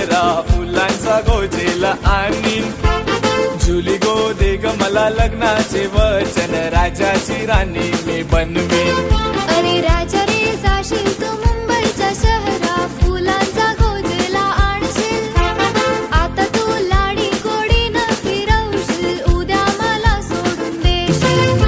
शहरा फुलांचा गोजेला आणीन जुली गो दे ग मला लग्नाचे वचन राजाची राणी मी बनवीन अरे राजा रे जाशील तू मुंबईच्या शहरा फुलांचा गोजेला आणशील आता तू लाडी गोडी न फिरवशील उद्या मला सोडून देशील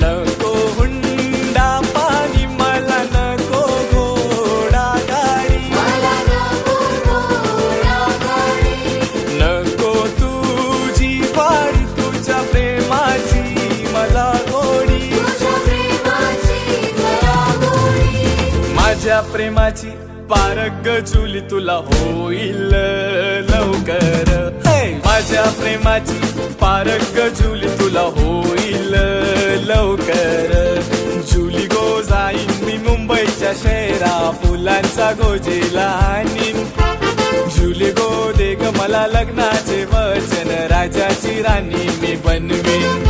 नको हुंडा पाणी मला नको घोडा गाडी मला नको घोडा गाडी नको तुझी वाडी तुझ्या प्रेमाची मला गोडी तुझ्या प्रेमाची मला गोडी माझ्या प्रेमाची पारग जुली तुला होईल लवकर माझ्या प्रेमाची पारग जुली तुला होईल लवकर जुली गो जाईन मी मुंबईच्या शहरा फुलांचा गोजेला आणीन जुली गो दे ग मला लग्नाचे वचन राजाची राणी मी बनवीन